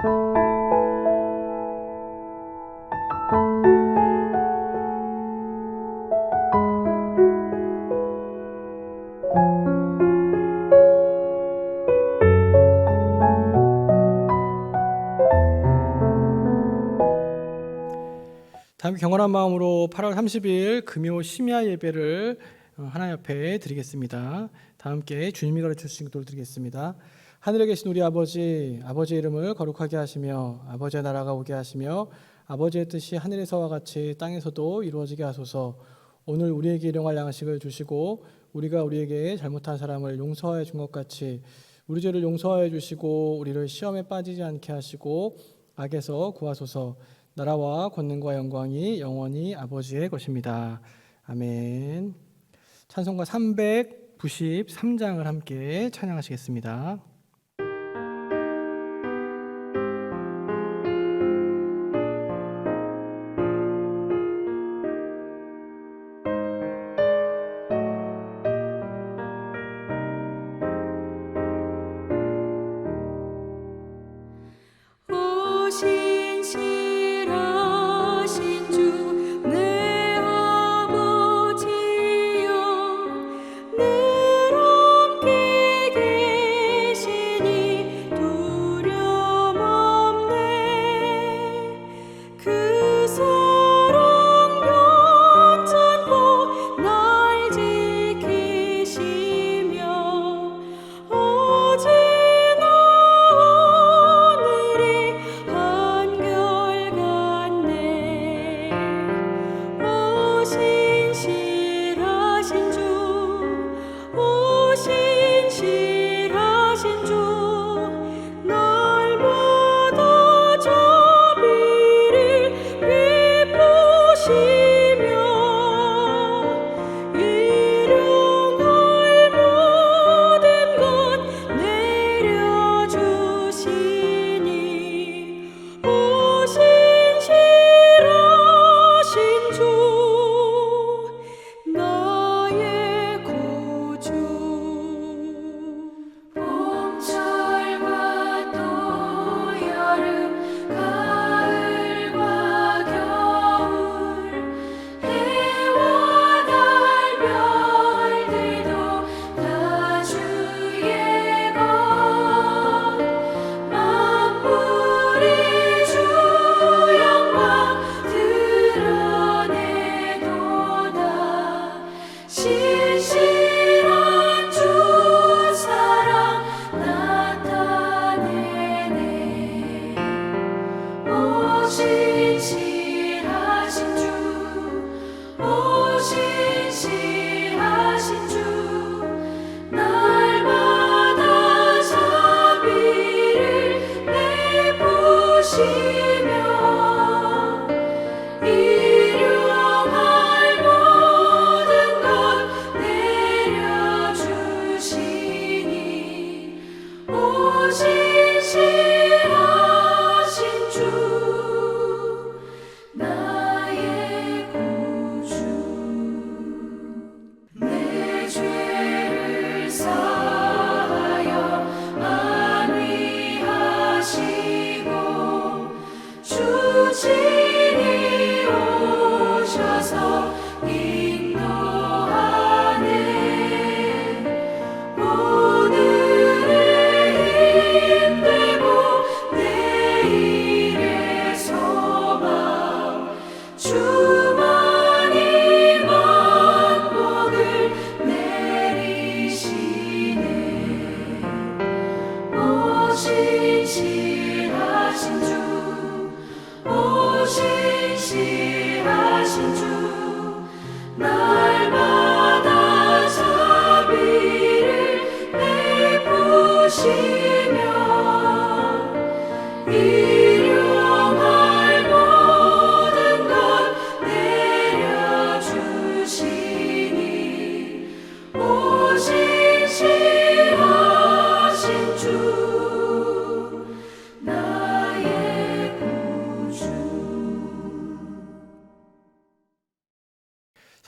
다음 경건한 마음으로 8월 30일 금요 심야 예배를 하나님 앞에 드리겠습니다. 다 함께 주님이 가르쳐주신 기도를 드리겠습니다. 하늘에 계신 우리 아버지, 아버지의 이름을 거룩하게 하시며 아버지의 나라가 오게 하시며 아버지의 뜻이 하늘에서와 같이 땅에서도 이루어지게 하소서. 오늘 우리에게 일용할 양식을 주시고 우리가 우리에게 잘못한 사람을 용서하여 준 것 같이 우리 죄를 용서하여 주시고 우리를 시험에 빠지지 않게 하시고 악에서 구하소서. 나라와 권능과 영광이 영원히 아버지의 것입니다. 아멘. 찬송가 393장을 함께 찬양하시겠습니다.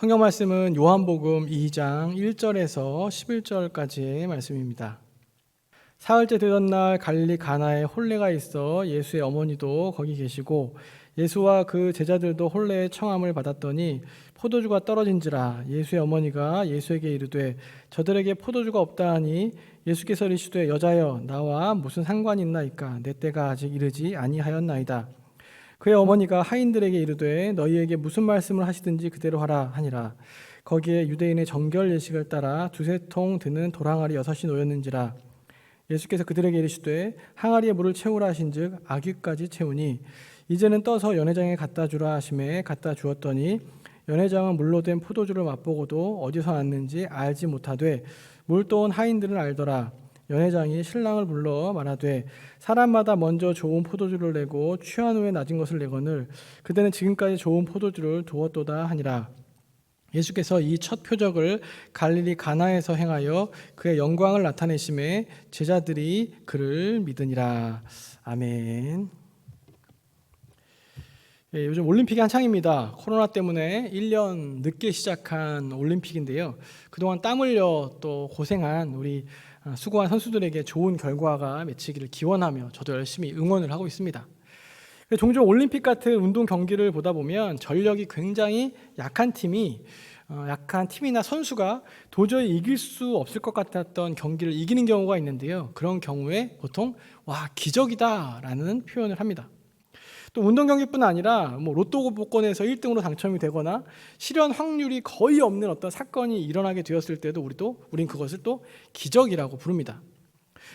성경 말씀은 요한복음 2장 1절에서 11절까지의 말씀입니다. 사흘째 되던 날 갈릴리 가나에 혼례가 있어 예수의 어머니도 거기 계시고 예수와 그 제자들도 혼례의 청함을 받았더니 포도주가 떨어진지라. 예수의 어머니가 예수에게 이르되 저들에게 포도주가 없다 하니 예수께서 이르시되 여자여 나와 무슨 상관이 있나이까 내 때가 아직 이르지 아니하였나이다. 그의 어머니가 하인들에게 이르되 너희에게 무슨 말씀을 하시든지 그대로 하라 하니라. 거기에 유대인의 정결 예식을 따라 두세 통 드는 도랑아리 6이 놓였는지라. 예수께서 그들에게 이르시되 항아리에 물을 채우라 하신즉 아귀까지 채우니 이제는 떠서 연회장에 갖다 주라 하심에 갖다 주었더니 연회장은 물로 된 포도주를 맛보고도 어디서 났는지 알지 못하되 물 떠온 하인들은 알더라. 연회장이 신랑을 불러 말하되 사람마다 먼저 좋은 포도주를 내고 취한 후에 낮은 것을 내거늘 그대는 지금까지 좋은 포도주를 두었도다 하니라. 예수께서 이 첫 표적을 갈릴리 가나에서 행하여 그의 영광을 나타내심에 제자들이 그를 믿으니라. 아멘. 예, 요즘 올림픽이 한창입니다. 코로나 때문에 1년 늦게 시작한 올림픽인데요. 그동안 땀 흘려 또 고생한 우리 수고한 선수들에게 좋은 결과가 맺히기를 기원하며 저도 열심히 응원을 하고 있습니다. 종종 올림픽 같은 운동 경기를 보다 보면 전력이 굉장히 약한 팀이나 선수가 도저히 이길 수 없을 것 같았던 경기를 이기는 경우가 있는데요. 그런 경우에 보통 와 기적이다라는 표현을 합니다. 또 운동 경기뿐 아니라 로또 복권에서 1등으로 당첨이 되거나 실현 확률이 거의 없는 어떤 사건이 일어나게 되었을 때도 우린 그것을 또 기적이라고 부릅니다.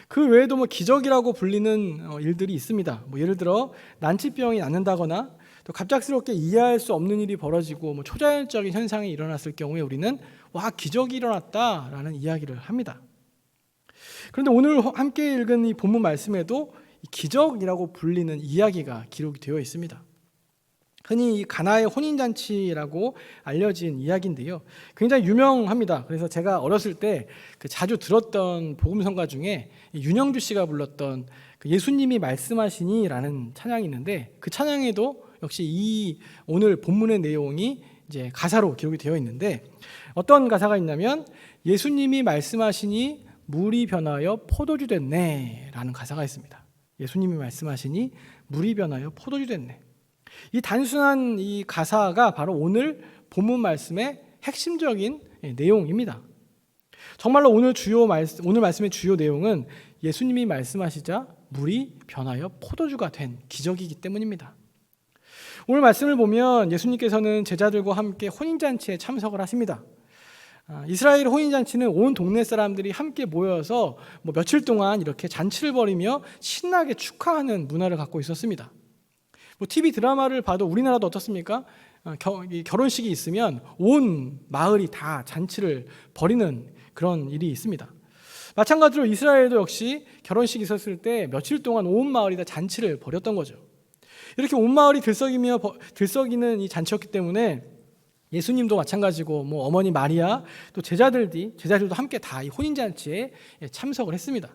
그 외에도 기적이라고 불리는 일들이 있습니다. 예를 들어 난치병이 낫는다거나 또 갑작스럽게 이해할 수 없는 일이 벌어지고 초자연적인 현상이 일어났을 경우에 우리는 와 기적이 일어났다라는 이야기를 합니다. 그런데 오늘 함께 읽은 이 본문 말씀에도 기적이라고 불리는 이야기가 기록이 되어 있습니다. 흔히 가나의 혼인잔치라고 알려진 이야기인데요. 굉장히 유명합니다. 그래서 제가 어렸을 때 자주 들었던 복음성가 중에 윤영주 씨가 불렀던 예수님이 말씀하시니라는 찬양이 있는데 그 찬양에도 역시 이 오늘 본문의 내용이 이제 가사로 기록이 되어 있는데 어떤 가사가 있냐면 예수님이 말씀하시니 물이 변하여 포도주 됐네라는 가사가 있습니다. 예수님이 말씀하시니 물이 변하여 포도주 됐네. 이 단순한 이 가사가 바로 오늘 본문 말씀의 핵심적인 내용입니다. 정말로 오늘 말씀의 주요 내용은 예수님이 말씀하시자 물이 변하여 포도주가 된 기적이기 때문입니다. 오늘 말씀을 보면 예수님께서는 제자들과 함께 혼인잔치에 참석을 하십니다. 이스라엘 혼인잔치는 온 동네 사람들이 함께 모여서 며칠 동안 이렇게 잔치를 벌이며 신나게 축하하는 문화를 갖고 있었습니다. TV 드라마를 봐도 우리나라도 어떻습니까? 결혼식이 있으면 온 마을이 다 잔치를 벌이는 그런 일이 있습니다. 마찬가지로 이스라엘도 역시 결혼식이 있었을 때 며칠 동안 온 마을이 다 잔치를 벌였던 거죠. 이렇게 온 마을이 들썩이는 이 잔치였기 때문에 예수님도 마찬가지고 어머니 마리아 또 제자들도 함께 다 이 혼인잔치에 참석을 했습니다.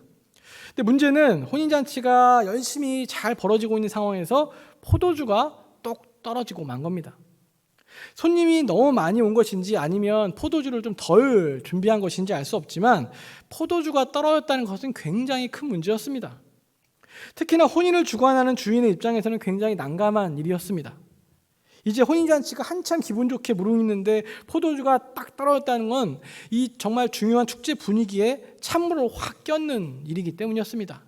근데 문제는 혼인잔치가 열심히 잘 벌어지고 있는 상황에서 포도주가 똑 떨어지고 만 겁니다. 손님이 너무 많이 온 것인지 아니면 포도주를 좀 덜 준비한 것인지 알 수 없지만 포도주가 떨어졌다는 것은 굉장히 큰 문제였습니다. 특히나 혼인을 주관하는 주인의 입장에서는 굉장히 난감한 일이었습니다. 이제 혼인잔치가 한참 기분 좋게 무르익는데 포도주가 딱 떨어졌다는 건 이 정말 중요한 축제 분위기에 찬물을 확 꼈는 일이기 때문이었습니다.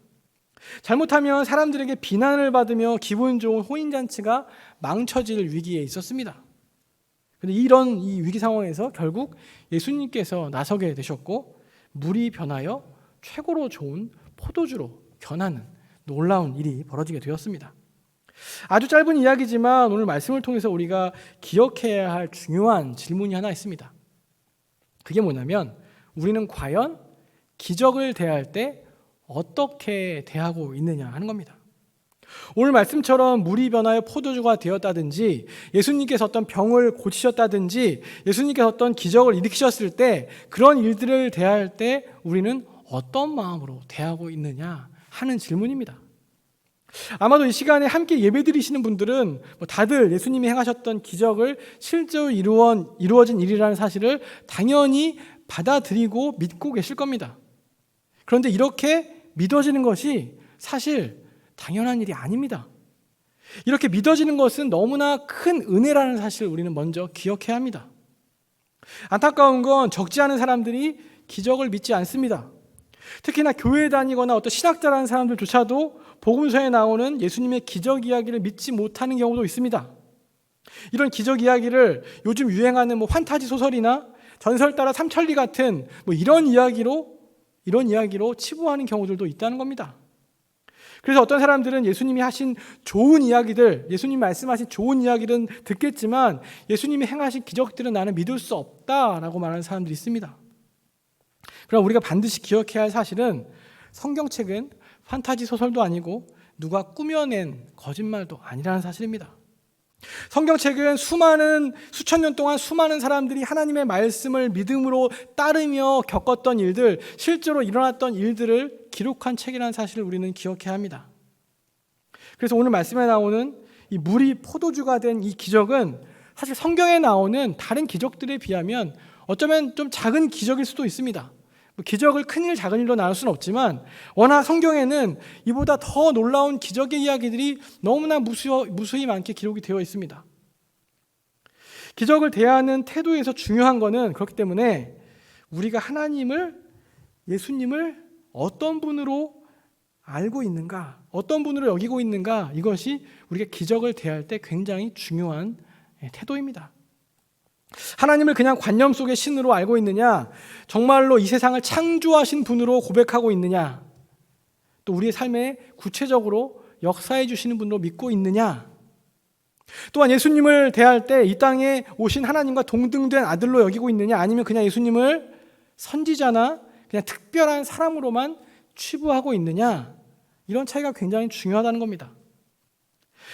잘못하면 사람들에게 비난을 받으며 기분 좋은 혼인잔치가 망쳐질 위기에 있었습니다. 그런데 이런 이 위기 상황에서 결국 예수님께서 나서게 되셨고 물이 변하여 최고로 좋은 포도주로 변하는 놀라운 일이 벌어지게 되었습니다. 아주 짧은 이야기지만 오늘 말씀을 통해서 우리가 기억해야 할 중요한 질문이 하나 있습니다. 그게 뭐냐면 우리는 과연 기적을 대할 때 어떻게 대하고 있느냐 하는 겁니다. 오늘 말씀처럼 물이 변하여 포도주가 되었다든지 예수님께서 어떤 병을 고치셨다든지 예수님께서 어떤 기적을 일으키셨을 때 그런 일들을 대할 때 우리는 어떤 마음으로 대하고 있느냐 하는 질문입니다. 아마도 이 시간에 함께 예배드리시는 분들은 다들 예수님이 행하셨던 기적을 실제로 이루어진 일이라는 사실을 당연히 받아들이고 믿고 계실 겁니다. 그런데 이렇게 믿어지는 것이 사실 당연한 일이 아닙니다. 이렇게 믿어지는 것은 너무나 큰 은혜라는 사실을 우리는 먼저 기억해야 합니다. 안타까운 건 적지 않은 사람들이 기적을 믿지 않습니다. 특히나 교회에 다니거나 어떤 신학자라는 사람들조차도 복음서에 나오는 예수님의 기적 이야기를 믿지 못하는 경우도 있습니다. 이런 기적 이야기를 요즘 유행하는 판타지 소설이나 전설 따라 삼천리 같은 이런 이야기로 치부하는 경우들도 있다는 겁니다. 그래서 어떤 사람들은 예수님이 하신 좋은 이야기들, 예수님 말씀하신 좋은 이야기는 듣겠지만 예수님이 행하신 기적들은 나는 믿을 수 없다라고 말하는 사람들이 있습니다. 그럼 우리가 반드시 기억해야 할 사실은 성경책은 판타지 소설도 아니고 누가 꾸며낸 거짓말도 아니라는 사실입니다. 성경책은 수천 년 동안 수많은 사람들이 하나님의 말씀을 믿음으로 따르며 겪었던 일들, 실제로 일어났던 일들을 기록한 책이라는 사실을 우리는 기억해야 합니다. 그래서 오늘 말씀에 나오는 이 물이 포도주가 된 이 기적은 사실 성경에 나오는 다른 기적들에 비하면 어쩌면 좀 작은 기적일 수도 있습니다. 기적을 큰일 작은 일로 나눌 수는 없지만 워낙 성경에는 이보다 더 놀라운 기적의 이야기들이 너무나 무수히 많게 기록이 되어 있습니다. 기적을 대하는 태도에서 중요한 것은 그렇기 때문에 우리가 예수님을 어떤 분으로 알고 있는가, 어떤 분으로 여기고 있는가, 이것이 우리가 기적을 대할 때 굉장히 중요한 태도입니다. 하나님을 그냥 관념 속의 신으로 알고 있느냐, 정말로 이 세상을 창조하신 분으로 고백하고 있느냐, 또 우리의 삶에 구체적으로 역사해 주시는 분으로 믿고 있느냐, 또한 예수님을 대할 때 이 땅에 오신 하나님과 동등된 아들로 여기고 있느냐, 아니면 그냥 예수님을 선지자나 그냥 특별한 사람으로만 취부하고 있느냐, 이런 차이가 굉장히 중요하다는 겁니다.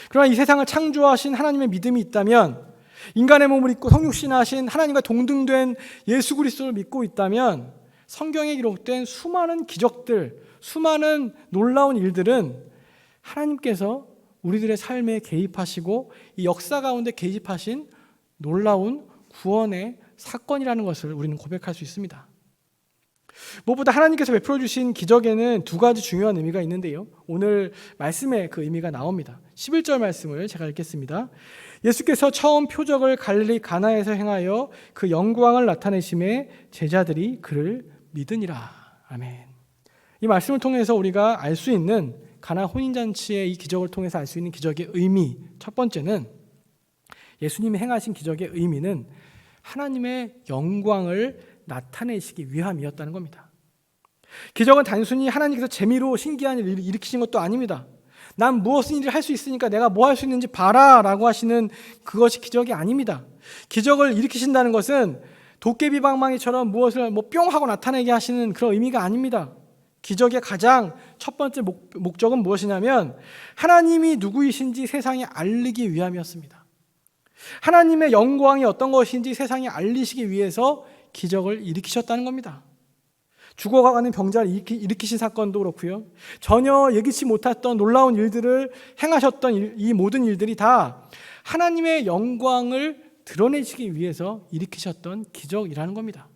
그러나 이 세상을 창조하신 하나님의 믿음이 있다면, 인간의 몸을 입고 성육신하신 하나님과 동등된 예수 그리스도를 믿고 있다면 성경에 기록된 수많은 기적들, 수많은 놀라운 일들은 하나님께서 우리들의 삶에 개입하시고 이 역사 가운데 개입하신 놀라운 구원의 사건이라는 것을 우리는 고백할 수 있습니다. 무엇보다 하나님께서 베풀어 주신 기적에는 두 가지 중요한 의미가 있는데요, 오늘 말씀에 그 의미가 나옵니다. 11절 말씀을 제가 읽겠습니다. 예수께서 처음 표적을 갈릴리 가나에서 행하여 그 영광을 나타내심에 제자들이 그를 믿으니라. 아멘. 이 말씀을 통해서 우리가 알 수 있는 가나 혼인잔치의 이 기적을 통해서 알 수 있는 기적의 의미, 첫 번째는 예수님이 행하신 기적의 의미는 하나님의 영광을 나타내시기 위함이었다는 겁니다. 기적은 단순히 하나님께서 재미로 신기한 일을 일으키신 것도 아닙니다. 난 무엇인 일을 할 수 있으니까 내가 뭐 할 수 있는지 봐라 라고 하시는 그것이 기적이 아닙니다. 기적을 일으키신다는 것은 도깨비 방망이처럼 무엇을 뿅 하고 나타내게 하시는 그런 의미가 아닙니다. 기적의 가장 첫 번째 목적은 무엇이냐면 하나님이 누구이신지 세상에 알리기 위함이었습니다. 하나님의 영광이 어떤 것인지 세상에 알리시기 위해서 기적을 일으키셨다는 겁니다. 죽어가는 병자를 일으키신 사건도 그렇고요, 전혀 예기치 못했던 놀라운 일들을 행하셨던 이 모든 일들이 다 하나님의 영광을 드러내시기 위해서 일으키셨던 기적이라는 겁니다.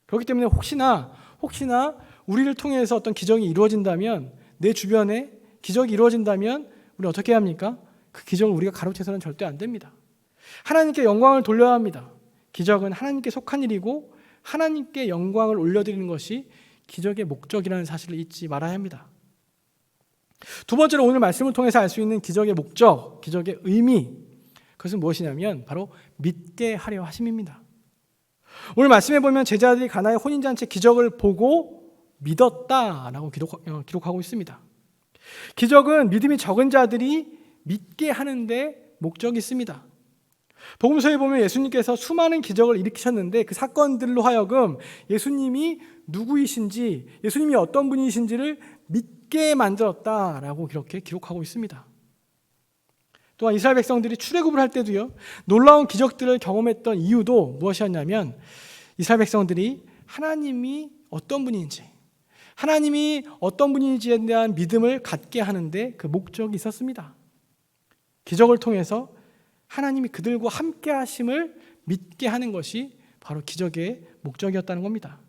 그렇기 때문에 혹시나 우리를 통해서 어떤 기적이 이루어진다면, 내 주변에 기적이 이루어진다면 우리 어떻게 해야 합니까? 그 기적을 우리가 가로채서는 절대 안 됩니다. 하나님께 영광을 돌려야 합니다. 기적은 하나님께 속한 일이고 하나님께 영광을 올려드리는 것이 기적의 목적이라는 사실을 잊지 말아야 합니다. 두 번째로 오늘 말씀을 통해서 알 수 있는 기적의 목적, 기적의 의미, 그것은 무엇이냐면 바로 믿게 하려 하심입니다. 오늘 말씀해 보면 제자들이 가나의 혼인잔치 기적을 보고 믿었다라고 기록하고 있습니다. 기적은 믿음이 적은 자들이 믿게 하는데 목적이 있습니다. 복음서에 보면 예수님께서 수많은 기적을 일으키셨는데 그 사건들로 하여금 예수님이 누구이신지, 예수님이 어떤 분이신지를 믿게 만들었다라고 이렇게 기록하고 있습니다. 또한 이스라엘 백성들이 출애굽을 할 때도요, 놀라운 기적들을 경험했던 이유도 무엇이었냐면 이스라엘 백성들이 하나님이 어떤 분인지, 하나님이 어떤 분인지에 대한 믿음을 갖게 하는데 그 목적이 있었습니다. 기적을 통해서 하나님이 그들과 함께 하심을 믿게 하는 것이 바로 기적의 목적이었다는 겁니다.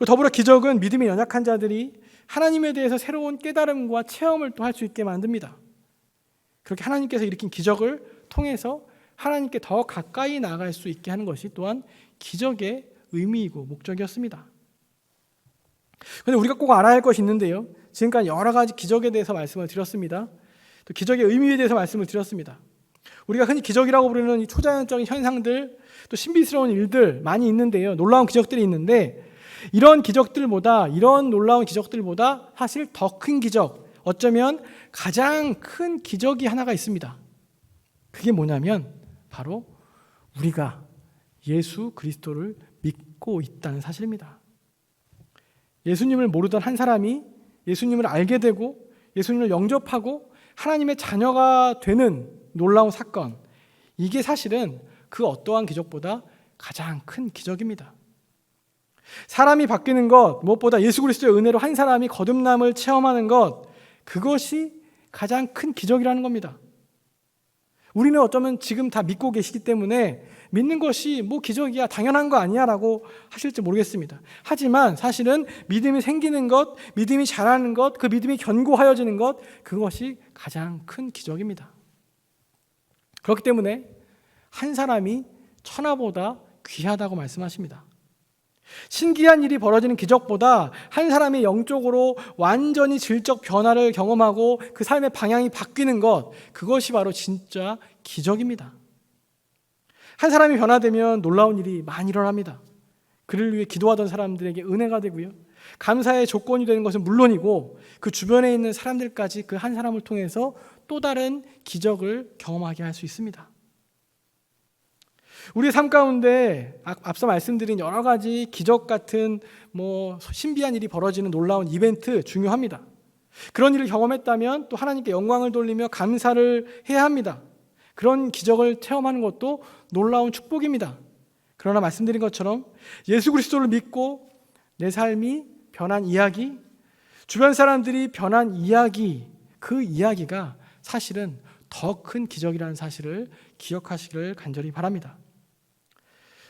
더불어 기적은 믿음이 연약한 자들이 하나님에 대해서 새로운 깨달음과 체험을 또 할 수 있게 만듭니다. 그렇게 하나님께서 일으킨 기적을 통해서 하나님께 더 가까이 나아갈 수 있게 하는 것이 또한 기적의 의미이고 목적이었습니다. 그런데 우리가 꼭 알아야 할 것이 있는데요. 지금까지 여러 가지 기적에 대해서 말씀을 드렸습니다. 또 기적의 의미에 대해서 말씀을 드렸습니다. 우리가 흔히 기적이라고 부르는 이 초자연적인 현상들, 또 신비스러운 일들 많이 있는데요. 놀라운 기적들이 있는데 이런 놀라운 기적들보다 사실 더 큰 기적, 어쩌면 가장 큰 기적이 하나가 있습니다. 그게 뭐냐면 바로 우리가 예수 그리스도를 믿고 있다는 사실입니다. 예수님을 모르던 한 사람이 예수님을 알게 되고 예수님을 영접하고 하나님의 자녀가 되는 놀라운 사건, 이게 사실은 그 어떠한 기적보다 가장 큰 기적입니다. 사람이 바뀌는 것, 무엇보다 예수 그리스도의 은혜로 한 사람이 거듭남을 체험하는 것, 그것이 가장 큰 기적이라는 겁니다. 우리는 어쩌면 지금 다 믿고 계시기 때문에 믿는 것이 뭐 기적이야, 당연한 거 아니야 라고 하실지 모르겠습니다. 하지만 사실은 믿음이 생기는 것, 믿음이 자라는 것, 그 믿음이 견고하여지는 것, 그것이 가장 큰 기적입니다. 그렇기 때문에 한 사람이 천하보다 귀하다고 말씀하십니다. 신기한 일이 벌어지는 기적보다 한 사람이 영적으로 완전히 질적 변화를 경험하고 그 삶의 방향이 바뀌는 것, 그것이 바로 진짜 기적입니다. 한 사람이 변화되면 놀라운 일이 많이 일어납니다. 그를 위해 기도하던 사람들에게 은혜가 되고요, 감사의 조건이 되는 것은 물론이고 그 주변에 있는 사람들까지 그 한 사람을 통해서 또 다른 기적을 경험하게 할 수 있습니다. 우리의 삶 가운데 앞서 말씀드린 여러 가지 기적 같은 신비한 일이 벌어지는 놀라운 이벤트 중요합니다. 그런 일을 경험했다면 또 하나님께 영광을 돌리며 감사를 해야 합니다. 그런 기적을 체험하는 것도 놀라운 축복입니다. 그러나 말씀드린 것처럼 예수 그리스도를 믿고 내 삶이 변한 이야기, 주변 사람들이 변한 이야기, 그 이야기가 사실은 더 큰 기적이라는 사실을 기억하시기를 간절히 바랍니다.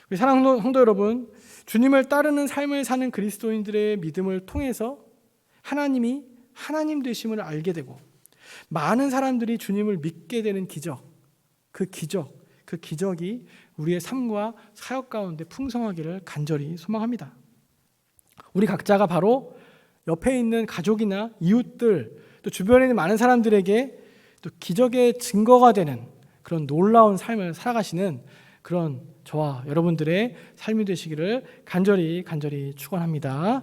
우리 사랑하는 성도 여러분, 주님을 따르는 삶을 사는 그리스도인들의 믿음을 통해서 하나님이 하나님 되심을 알게 되고 많은 사람들이 주님을 믿게 되는 기적, 그 기적이 우리의 삶과 사역 가운데 풍성하기를 간절히 소망합니다. 우리 각자가 바로 옆에 있는 가족이나 이웃들, 또 주변에 있는 많은 사람들에게 또 기적의 증거가 되는 그런 놀라운 삶을 살아가시는 그런 저와 여러분들의 삶이 되시기를 간절히 축원합니다.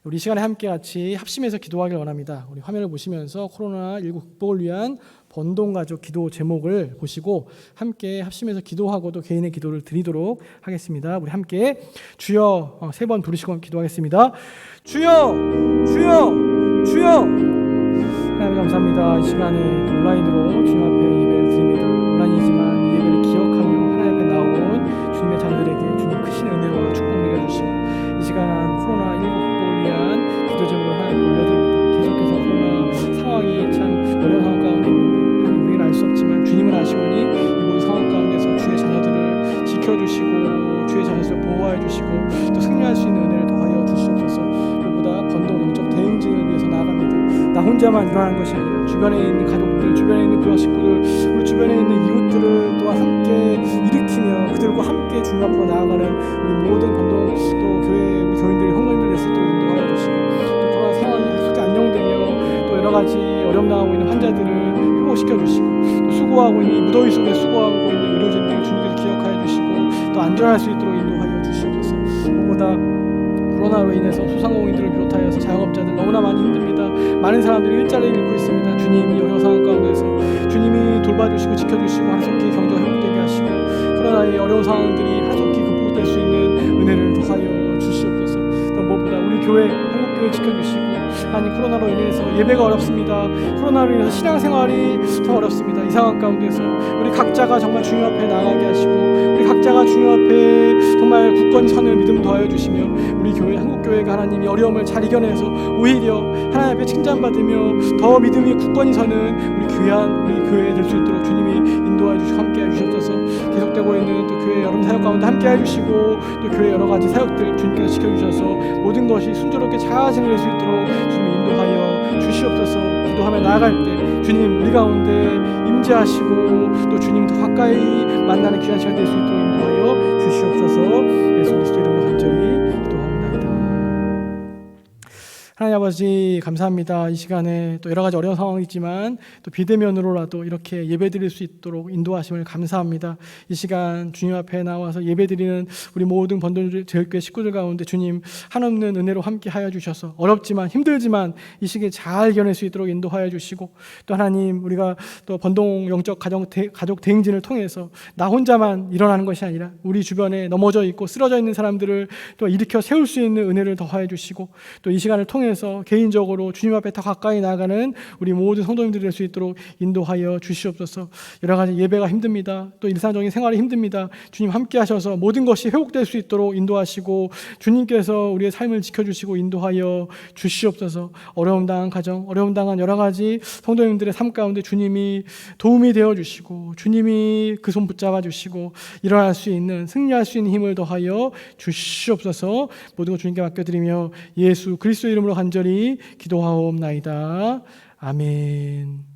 우리 시간에 함께 같이 합심해서 기도하길 원합니다. 우리 화면을 보시면서 코로나19 극복을 위한 번동가족 기도 제목을 보시고 함께 합심해서 기도하고 또 개인의 기도를 드리도록 하겠습니다. 우리 함께 주여 3번 부르시고 기도하겠습니다. 주여, 주여, 주여. 하나님 감사합니다. 이 시간에 온라인으로 주님 앞에 예배를 드립니다. 온라인이지만 이 예배를 기억하며 하나님 앞에 나온 주님의 자녀들에게 주님 크신 은혜와 축복 내려주시고 이 시간 코로나19 극복을 위한 기도 제목을 하나님 올려드립니다. 계속해서 코로나 상황이 참 어려운 상황 가운데 있는데 하나님 우리는 알 수 없지만 주님은 아시오니 이 모든 상황 가운데서 주의 자녀들을 지켜주시고 주의 자녀들을 보호하여 주시고 또 승리할 수 있는 은혜를 더하여 주시옵소서. 무엇보다 번동 영적 대응징을 위해서 나아갑니다. 나 혼자만 일어나는 것이 아니라 주변에 있는 가족들, 주변에 있는 그런 식구들, 우리 주변에 있는 이웃들을 또한 함께 일으키며 그들과 함께 주님 앞으로 나아가는 우리 모든 번동 또 교회 우리 교인들이 형님들에서 또 인도하여 주시고 또 코로나 상황이 계속 안정되며 또 여러 가지 어려움 당하고 있는 환자들을 회복시켜 주시고 또 수고하고 있는 무더위 속에 수고하고 있는 의료진들 주님께서 기억하여 주시고 또 안전할 수 있도록 인도하여 주시옵소서. 무엇보다 코로나로 인해서 소상공인들을 비롯하여서 자영업자들 너무나 많이 힘듭니다. 많은 사람들이 일자리를 잃고 있습니다. 주님이 여러 상황 가운데서 주님이 돌봐주시고 지켜주시고 하루속히 경제가 회복되게 하시고 코로나의 어려운 상황들이 하루속히 극복될 수 있는 은혜를 더하여 주시옵소서. 또 무엇보다 우리 교회 한국교회 지켜주시고 아니 코로나로 인해서 예배가 어렵습니다. 코로나로 인해서 신앙생활이 더 어렵습니다. 이 상황 가운데서 우리 각자가 정말 주님 앞에 나아가게 하시고 우리 각자가 주님 앞에 정말 굳건히 서는 믿음 더하여 주시며 우리 교회 한국교회가 하나님이 어려움을 잘 이겨내서 오히려 하나님 앞에 칭찬받으며 더 믿음이 굳건히 서는 우리 귀한 우리 교회 될 수 있도록 주님이 인도하여 주시고 함께해 주셔서 계속되고 있는 또 교회 여러분 사역 가운데 함께해 주시고 또 교회 여러 가지 사역들 주님께서 지켜주셔서 모든 것이 순조롭게 잘 진행될 수 있도록 주님이 인도하여 주시옵소서. 기도하며 나아갈 때 주님 우리 가운데 임재하시고 또 주님 더 가까이 만나는 귀한 시간 될 수 있도록 인도하여 주시옵소서. 예수 그리스도 이름으로 간절히 기도합니다. 하나님 아버지 감사합니다. 이 시간에 또 여러 가지 어려운 상황이지만 또 비대면으로라도 이렇게 예배드릴 수 있도록 인도하심을 감사합니다. 이 시간 주님 앞에 나와서 예배드리는 우리 모든 번돈제일교회 식구들 가운데 주님 한없는 은혜로 함께하여 주셔서 어렵지만 힘들지만 이 시기에 잘 이겨낼 수 있도록 인도하여 주시고 또 하나님 우리가 또 번동 영적 가족 대행진을 통해서 나 혼자만 일어나는 것이 아니라 우리 주변에 넘어져 있고 쓰러져 있는 사람들을 또 일으켜 세울 수 있는 은혜를 더하여 주시고 또 이 시간을 통해서 개인적으로 주님 앞에 더 가까이 나아가는 우리 모든 성도님들이 될 수 있도록 인도하여 주시옵소서. 여러 가지 예배가 힘듭니다. 또 일상적인 생활이 힘듭니다. 주님 함께 하셔서 모든 것이 회복될 수 있도록 인도하시고 주님께서 우리의 삶을 지켜주시고 인도하여 주시옵소서. 어려움 당한 가정, 어려움 당한 여러 가지 성도님들의 삶 가운데 주님이 도움이 되어 주시고 주님이 그 손 붙잡아 주시고 일어날 수 있는 승리할 수 있는 힘을 더하여 주시옵소서. 모든 것 주님께 맡겨드리며 예수 그리스도 이름으로 간절히 기도하옵나이다. 아멘.